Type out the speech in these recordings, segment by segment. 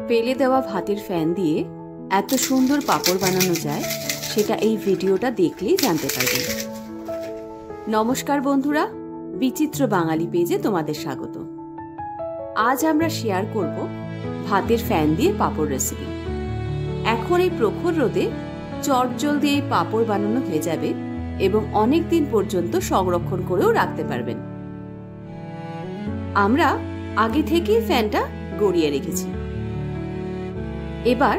ফেলে দেওয়া ভাতের ফ্যান দিয়ে এত সুন্দর পাঁপড় বানানো যায় সেটা এই ভিডিওটা দেখলেই জানতে পারবেন। নমস্কার বন্ধুরা, বিচিত্র বাঙালি পেজে তোমাদের স্বাগত। আজ আমরা শেয়ার করব ভাতের ফ্যান দিয়ে পাঁপড় রেসিপি। এখন এই প্রখর রোদে চটজলদি এই পাঁপড় বানানো হয়ে যাবে এবং অনেক দিন পর্যন্ত সংরক্ষণ করেও রাখতে পারবেন। আমরা আগে থেকেই ফ্যানটা গড়িয়ে রেখেছি। এবার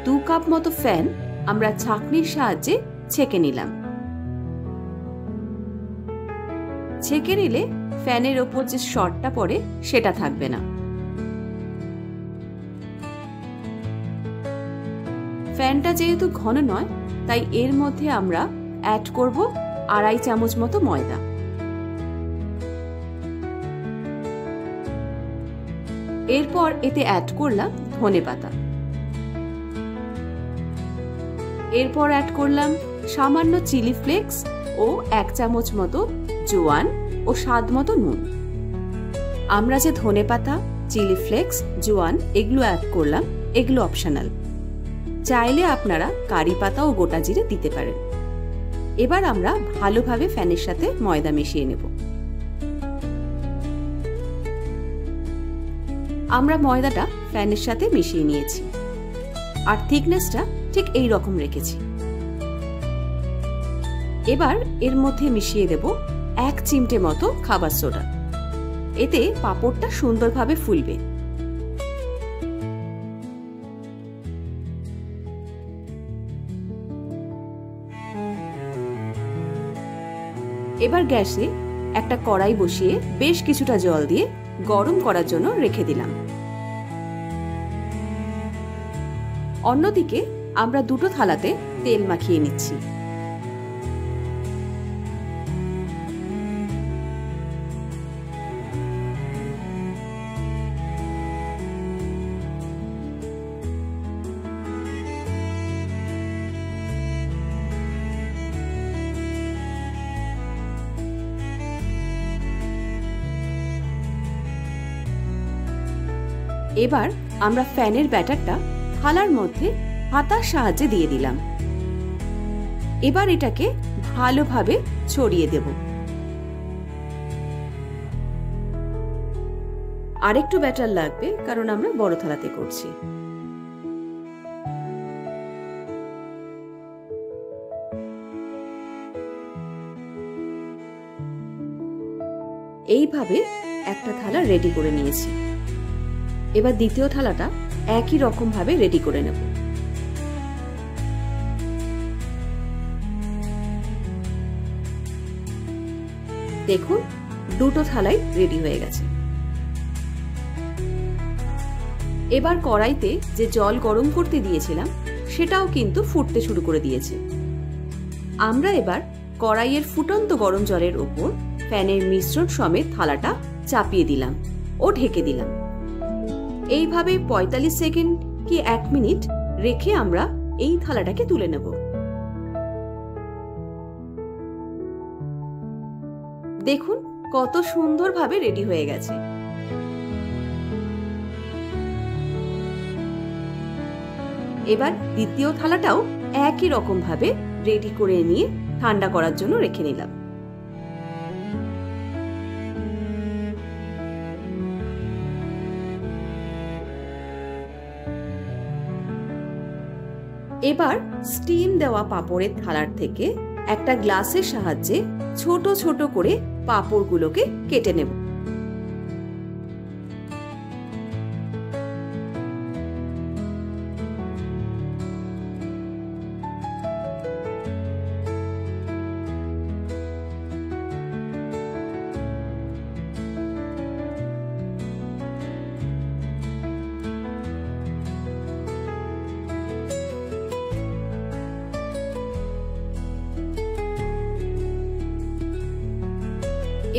2 কাপ মতো ফ্যান আমরা ছাঁকনির সাহায্যে ছেঁকে নিলাম। ছেঁকে নিলে ফ্যানের ওপর যে শর্টটা পড়ে সেটা থাকবে না। ফ্যানটা যেহেতু ঘন নয়, তাই এর মধ্যে আমরা অ্যাড করব 2.5 চামচ মতো ময়দা। এরপর এতে অ্যাড করলাম ধনেপাতা। এরপর অ্যাড করলাম সামান্য চিলি ফ্লেক্স ও 1 চামচ মতো জোয়ান ও স্বাদ মতো নুন। আমরা যে ধনেপাতা, চিলি ফ্লেক্স, জোয়ান এগুলো অ্যাড করলাম, এগুলো অপশনাল। চাইলে আপনারা কারি পাতা ও গোটা জিরে দিতে পারেন। এবার আমরা ভালোভাবে ফ্যানের সাথে ময়দা মিশিয়ে নেব। আমরা ময়দাটা ফ্যানের সাথে মিশিয়ে নিয়েছি আর থিকনেসটা ঠিক এই রকম রেখেছি। এবার এর মধ্যে মিশিয়ে দেব 1 চিমটে মতো খাবার সোডা। এতে পাঁপড়টা সুন্দরভাবে ফুলবে। এবার গ্যাসে একটা কড়াই বসিয়ে বেশ কিছুটা জল দিয়ে গরম করার জন্য রেখে দিলাম। অন্যদিকে আমরা দুটো থালাতে তেল মাখিয়ে নিচ্ছি। এবার আমরা ফ্যানের ব্যাটারটা থালার মধ্যে হাতার সাহায্যে দিয়ে দিলাম। এবার এটাকে ভালোভাবে ছড়িয়ে দেব। আরেকটু ব্যাটার লাগবে, কারণ আমরা বড় থালাতে করছি। এইভাবে একটা থালা রেডি করে নিয়েছি। এবার দ্বিতীয় থালাটা একই রকম ভাবে রেডি করে নেব। দেখুন, দুটো থালাই রেডি হয়ে গেছে। এবার কড়াইতে যে জল গরম করতে দিয়েছিলাম সেটাও কিন্তু ফুটতে শুরু করে দিয়েছে। আমরা এবার কড়াইয়ের ফুটন্ত গরম জলের ওপর ফ্যানের মিশ্রণ সমেত থালাটা চাপিয়ে দিলাম ও ঢেকে দিলাম। এইভাবে 45 সেকেন্ড কি 1 মিনিট রেখে আমরা এই থালাটাকে তুলে নেব। দেখুন কত সুন্দরভাবে রেডি হয়ে গেছে। এবার দ্বিতীয় থালাটাও একই রকম ভাবে রেডি করে নিয়ে ঠান্ডা করার জন্য রেখে নিলাম। এবার স্টিম দেওয়া পাঁপড়ের থালার থেকে একটা গ্লাসের সাহায্যে ছোট ছোট করে পাঁপড়গুলোকে কেটে নেব।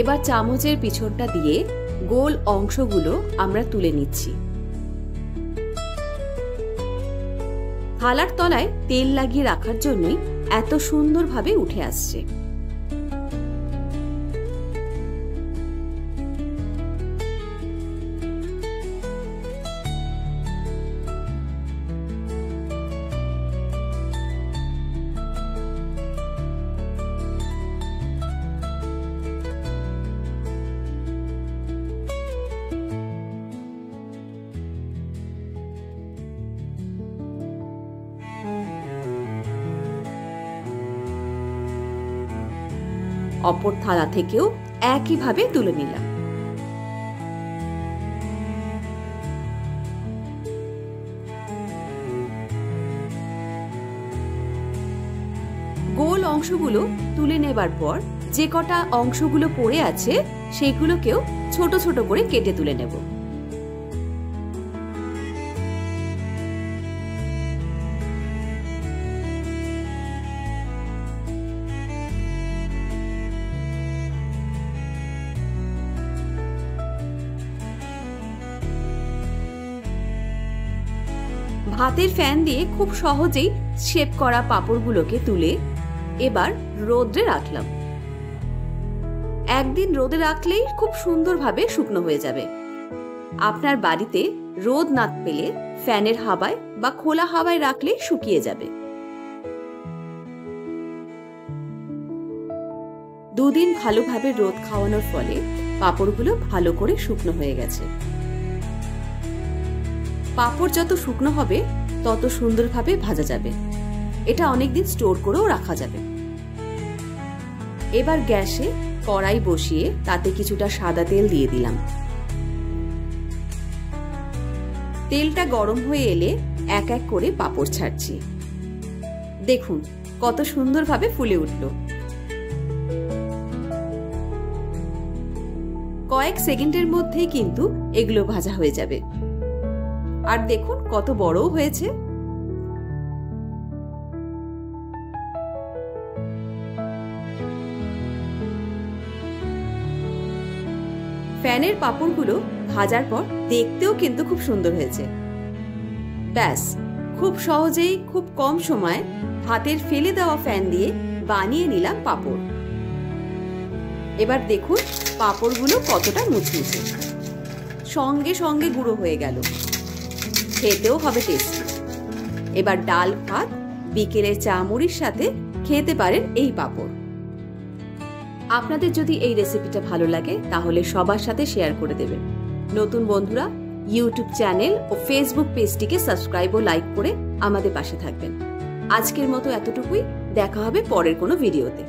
এবার চামচের পিছনটা দিয়ে গোল অংশগুলো আমরা তুলে নিচ্ছি। থালার তলায় তেল লাগিয়ে রাখার জন্যই এত সুন্দরভাবে উঠে আসছে। অপর থালা থেকেও একইভাবে তুলে নিলাম। গোল অংশগুলো তুলে নেবার পর যে কটা অংশগুলো পড়ে আছে সেগুলোকেও ছোট ছোট করে কেটে তুলে নেব। ভাতের ফ্যান দিয়ে খুব সহজেই শেপ করা পাঁপড়গুলোকে তুলে এবার রোদ্রে রাখলাম। একদিন রোদে রাখলেই খুব সুন্দরভাবে শুকনো হয়ে যাবে। আপনার বাড়িতে রোদ না পেলে ফ্যানের হাওয়ায় বা খোলা হাওয়ায় রাখলেই শুকিয়ে যাবে। 2 দিন ভালোভাবে রোদ খাওয়ানোর ফলে পাঁপড়গুলো ভালো করে শুকনো হয়ে গেছে। পাঁপড় যত শুকনো হবে তত সুন্দরভাবে ভাজা যাবে। এটা অনেকদিন স্টোর করেও রাখা যাবে। এবার গ্যাসে কড়াই বসিয়ে তাতে কিছুটা সাদা তেল দিয়ে দিলাম। তেলটা গরম হয়ে এলে এক এক করে পাঁপড় ছাড়ছি। দেখুন কত সুন্দরভাবে ফুলে উঠল। কয়েক সেকেন্ডের মধ্যেই কিন্তু এগুলো ভাজা হয়ে যাবে। আর দেখুন কত বড়ও হয়েছে। ফ্যানের পাঁপড়গুলো ভাজার পর দেখতেও কিন্তু খুব সুন্দর হয়েছে। ব্যাস, খুব সহজেই খুব কম সময়ে হাতের ফেলে দেওয়া ফ্যান দিয়ে বানিয়ে নিলাম পাঁপড়। এবার দেখুন পাঁপড়গুলো কতটা মুচমুচে, সঙ্গে সঙ্গে গুঁড়ো হয়ে গেল। খেতেও হবে টেস্টি। এবার ডাল ভাত, বিকেলের চা মুড়ির সাথে খেতে পারেন এই পাঁপড়। আপনাদের যদি এই রেসিপিটা ভালো লাগে তাহলে সবার সাথে শেয়ার করে দেবেন। নতুন বন্ধুরা ইউটিউব চ্যানেল ও ফেসবুক পেজটিকে সাবস্ক্রাইব ও লাইক করে আমাদের পাশে থাকবেন। আজকের মতো এতটুকুই। দেখা হবে পরের কোনো ভিডিওতে।